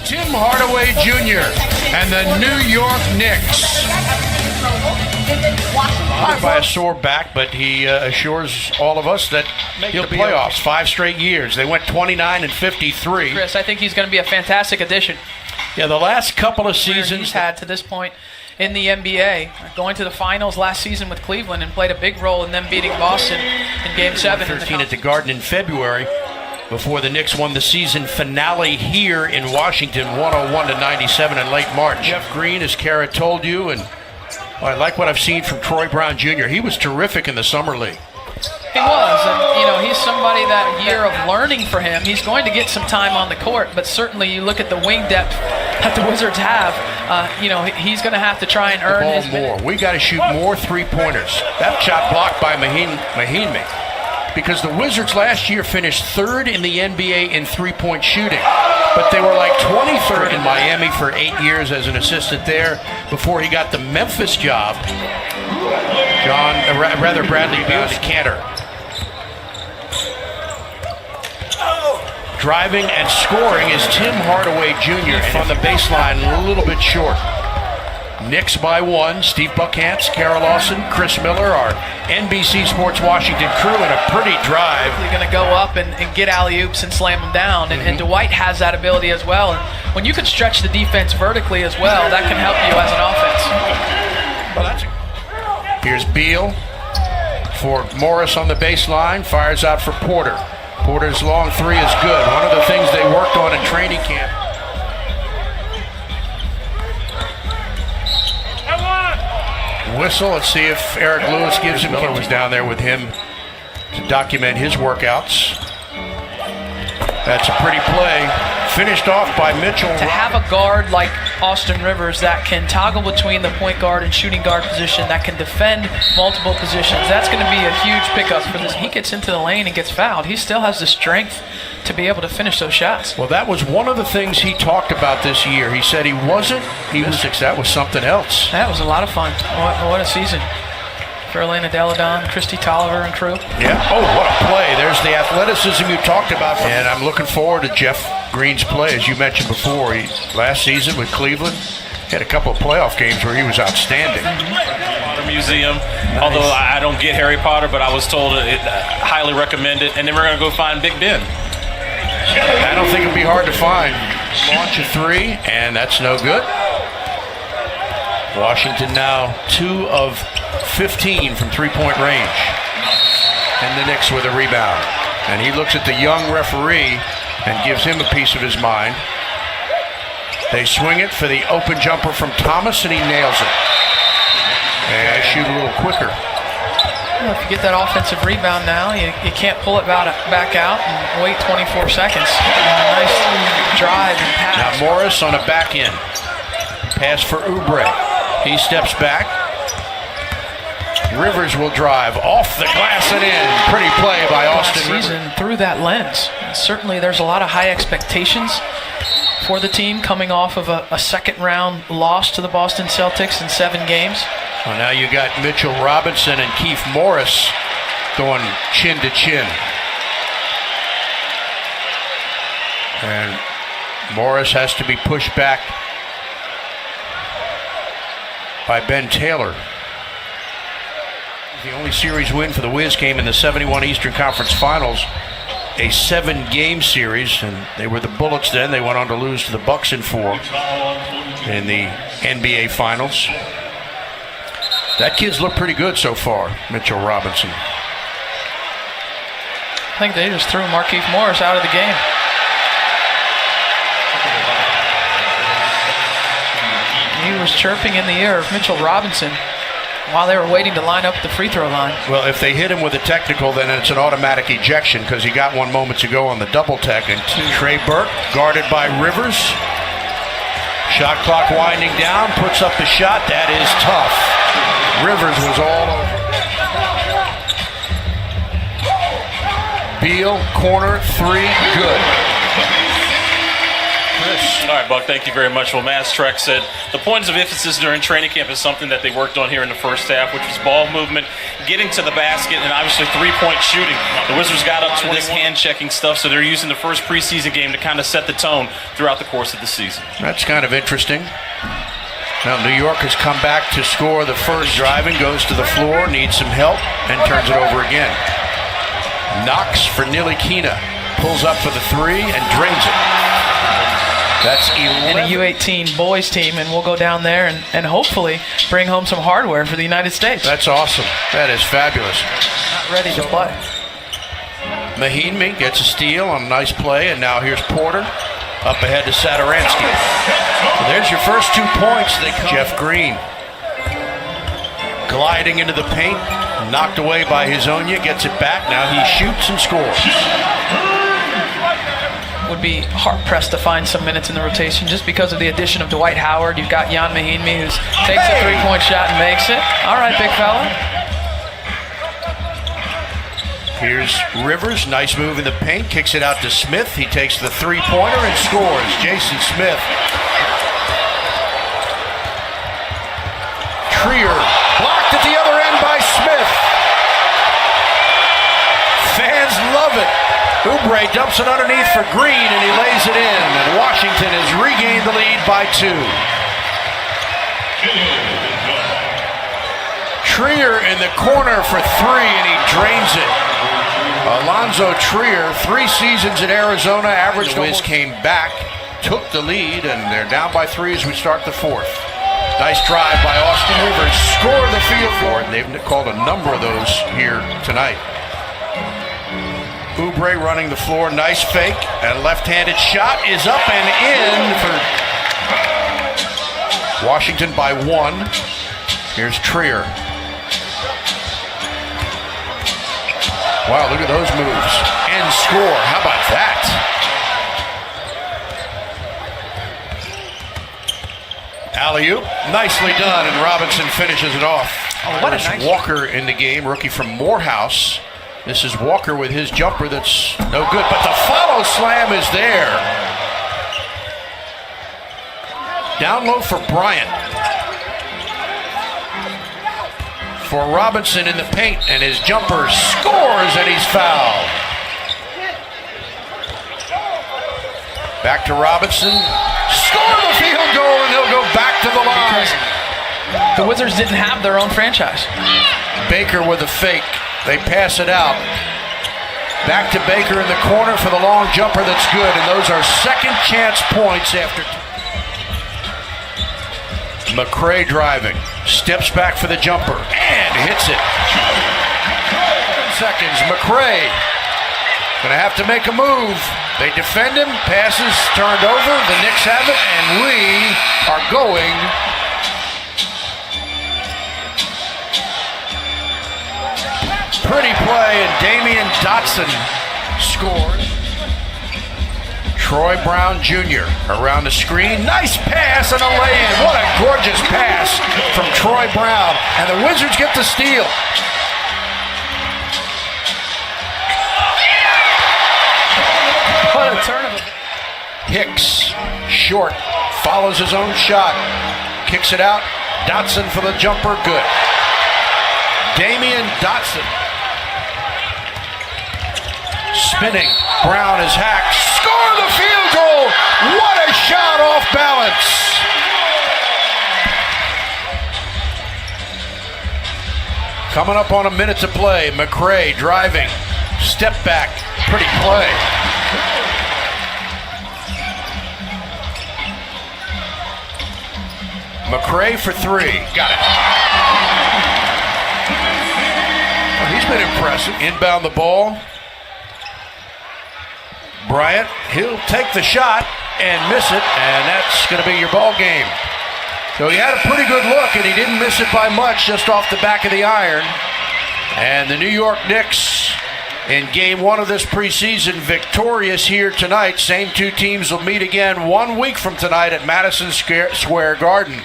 Tim Hardaway Jr. and the New York Knicks. By a sore back, but he assures all of us that he'll playoffs 5 straight years. They went 29 and 53. Chris, I think he's going to be a fantastic addition. Yeah, the last couple of seasons he's had to this point in the NBA, going to the finals last season with Cleveland and played a big role in them beating Boston in Game 7. 13 at the Garden in February before the Knicks won the season finale here in Washington, 101-97 in late March. Jeff Green, as Kara told you, and I like what I've seen from Troy Brown Jr. He was terrific in the Summer League. He was, and he's somebody that year of learning for him. He's going to get some time on the court, but certainly you look at the wing depth that the Wizards have. He's going to have to try and earn his more. We got to shoot more three-pointers. That shot blocked by Mahinmi, because the Wizards last year finished 3rd in the NBA in three-point shooting, but they were like 23rd in Miami for 8 years as an assistant there before he got the Memphis job. Bradley Beal to Cantor. Driving and scoring is Tim Hardaway Jr. on the baseline, a little bit short. Knicks by 1. Steve Buckhantz, Kara Lawson, Chris Miller, our NBC Sports Washington crew, in a pretty drive. They're going to go up and get alley-oops and slam them down, and Dwight has that ability as well. And when you can stretch the defense vertically as well, that can help you as an offense. Here's Beal for Morris on the baseline, fires out for Porter. Porter's long three is good. One of the things they worked on in training camp. Whistle. Let's see if Eric Lewis gives him. Miller was down there with him to document his workouts. That's a pretty play. Finished off by Mitchell. To have a guard like Austin Rivers that can toggle between the point guard and shooting guard position, that can defend multiple positions, that's going to be a huge pickup for this. He gets into the lane and gets fouled. He still has the strength to be able to finish those shots. Well, that was one of the things he talked about this year. He said he was that was something else. That was a lot of fun. What a season for Elena Deladon, Christy Tolliver, and crew. Yeah. Oh, what a play. There's the athleticism you talked about. And I'm looking forward to Jeff Green's play, as you mentioned before. Last season with Cleveland, he had a couple of playoff games where he was outstanding. Potter Museum. Nice. Although I don't get Harry Potter, but I was told it highly recommend it. And then we're going to go find Big Ben. I don't think it'll be hard to find. Launch a three, and that's no good. Washington now 2 of 15 from three-point range. And the Knicks with a rebound. And he looks at the young referee and gives him a piece of his mind. They swing it for the open jumper from Thomas, and he nails it. And shoot a little quicker. Well, if you get that offensive rebound now, you can't pull it back out and wait 24 seconds. Nice drive and pass. Now Morris on a back end. Pass for Oubre. He steps back. Rivers will drive off the glass and in. Pretty play by Austin Rivers. Season through that lens. Certainly there's a lot of high expectations for the team coming off of a second-round loss to the Boston Celtics in 7 games. Well, now you got Mitchell Robinson and Keith Morris going chin to chin. And Morris has to be pushed back by Ben Taylor. The only series win for the Wiz came in the 71 Eastern Conference Finals, a 7-game series, and they were the Bullets then. They went on to lose to the Bucks in 4 in the NBA Finals. That kid's looked pretty good so far, Mitchell Robinson. I think they just threw Markieff Morris out of the game. He was chirping in the ear of Mitchell Robinson while they were waiting to line up at the free throw line. Well, if they hit him with a technical, then it's an automatic ejection because he got one moments ago on the double tech. And Trey Burke, guarded by Rivers. Shot clock winding down, puts up the shot. That is tough. Rivers was all over. Beal, corner, 3, good. Chris, All right, Buck, thank you very much. Well, Mass Trek said the points of emphasis during training camp is something that they worked on here in the first half, which was ball movement, getting to the basket, and obviously three-point shooting. The Wizards got up to this hand-checking stuff, so they're using the first preseason game to kind of set the tone throughout the course of the season. That's kind of interesting. Now, New York has come back to score the first driving, goes to the floor, needs some help, and turns it over again. Knox for Nilikina. Pulls up for the three and drains it. That's 11. And a U18 boys team, and we'll go down there and hopefully bring home some hardware for the United States. That's awesome. That is fabulous. Not ready to play. Mahinmi gets a steal on a nice play, and now here's Porter up ahead to Satoransky. So there's your first 2 points. Jeff Green gliding into the paint, knocked away by Hezonja, gets it back. Now he shoots and scores. Would be hard-pressed to find some minutes in the rotation just because of the addition of Dwight Howard. You've got Jan Mahinmi who takes a three-point shot and makes it. All right, big fella. Here's Rivers, nice move in the paint, kicks it out to Smith. He takes the three-pointer and scores. Jason Smith. Trier blocked at the other end by Smith. Fans love it. Oubre dumps it underneath for Green, and he lays it in. And Washington has regained the lead by 2. Trier in the corner for 3, and he drains it. Alonzo Trier, 3 seasons in Arizona, averaged. The Wiz came back, took the lead, and they're down by 3 as we start the 4th. Nice drive by Austin Rivers. Score the field for it. They've called a number of those here tonight. Oubre running the floor. Nice fake. And left-handed shot is up and in for Washington by 1. Here's Trier. Wow, look at those moves. And score. How about that? Alley-oop. Nicely done, and Robinson finishes it off. Oh, what a nice Walker in the game, rookie from Morehouse. This is Walker with his jumper that's no good, but the follow slam is there. Down low for Bryant. For Robinson in the paint, and his jumper scores, and he's fouled. Back to Robinson. Score the field goal, and he'll go back to the line. The Wizards didn't have their own franchise. Baker with a fake. They pass it out. Back to Baker in the corner for the long jumper that's good, and those are second chance points after. McRae driving, steps back for the jumper, and hits it. 7 seconds, McRae gonna have to make a move. They defend him, passes turned over, the Knicks have it, and we are going pretty play, and Damian Dotson scores. Troy Brown Jr. around the screen. Nice pass and a lay-in. What a gorgeous pass from Troy Brown. And the Wizards get the steal. What a turn. Hicks, short, follows his own shot. Kicks it out. Dotson for the jumper, good. Damian Dotson. Spinning. Brown is hacked. Score the field goal! What a shot off balance! Coming up on a minute to play. McRae driving. Step back. Pretty play. McRae for 3. Got it. Well, he's been impressive. Inbound the ball. Bryant, he'll take the shot and miss it, and that's going to be your ball game. So he had a pretty good look, and he didn't miss it by much, just off the back of the iron. And the New York Knicks, in game 1 of this preseason, victorious here tonight. Same 2 teams will meet again 1 week from tonight at Madison Square Garden.